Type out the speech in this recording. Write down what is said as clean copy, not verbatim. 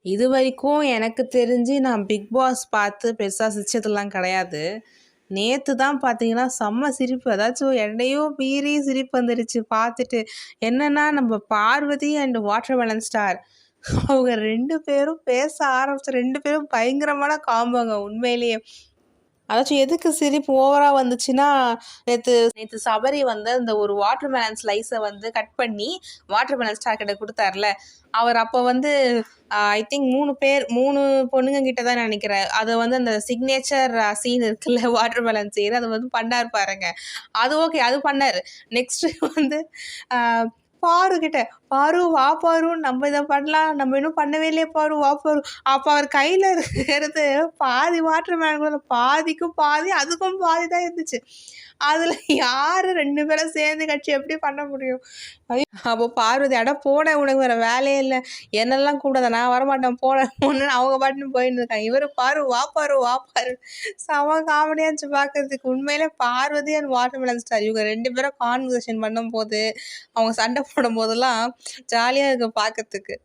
இதுவரைக்கும் எனக்கு தெரிஞ்சு நான் பிக் பாஸ் பார்த்து பெருசா சிரிச்சதெல்லாம் கிடையாது. நேத்து தான் பார்த்தீங்கன்னா, செம்ம சிரிப்பு. அதாச்சும் என்னையும் மீறி சிரிப்பு வந்துருச்சு பார்த்துட்டு. என்னன்னா, நம்ம பார்வதி அண்ட் வாட்டர்மெலன் ஸ்டார் அவங்க 2 பேரும் பேச ஆரம்பிச்ச 2 பேரும் பயங்கரமான காம்போங்க உண்மையிலேயே. அதாச்சும் எதுக்கு சிரிப்பு ஓவரா வந்துச்சுன்னா, நேத்து நேத்து சபரி வந்து அந்த ஒரு வாட்டர்மெலன் ஸ்லைஸ வந்து கட் பண்ணி வாட்டர்மெலன் ஸ்டார் கிட்ட குடுத்தார்ல. அவர் அப்ப வந்து ஐ திங்க் 3 பொண்ணுங்க கிட்ட தான் நெனைக்கிறேன். அத வந்து அந்த சிக்னேச்சர் சீன் இருக்குல்ல வாட்டர்மெலன் சீன் அத வந்து பண்ணாரு பாருங்க. அது ஓகே. அது பண்ணாரு. நெக்ஸ்ட் வந்து அ பாரு கிட்ட, "பாரு வா பாரு நம்ம இத பண்ணலாம். நம்ம இன்னும் பண்ணவே இல்லையே பாரு வா பாரு." அப்ப அவர் கையில இருக்கிறது பாதி வாட்டர்மெலன் கூட பாதிக்கும் பாதி, அதுக்கும் பாதி தான் இருந்துச்சு. அதுல யாரு 2 பேரும் சேர்ந்து கட்சி எப்படி பண்ண முடியும்? அப்போ பார்வதி, "அட போடா உனக்கு வேற வேலையே இல்ல. என்னெல்லாம் கூப்பிடாத நான் வரமாட்டேன் போடா போன்னு" அவங்க பாட்டுன்னு போயின்னு இருக்காங்க. இவரு பாரு வா பாரு வா பாரு. செம காமெடியா இருந்துச்சு பார்க்கறதுக்கு. உண்மையிலே பார்வதி அண்ட் வாட்டர்மெலன் ஸ்டார் இவங்க 2 பேரும் கான்வர்சேஷன் பண்ணும்போது, அவங்க சண்டை போடும்போதெல்லாம் ஜாலியா இருக்கு பார்க்கறதுக்கு.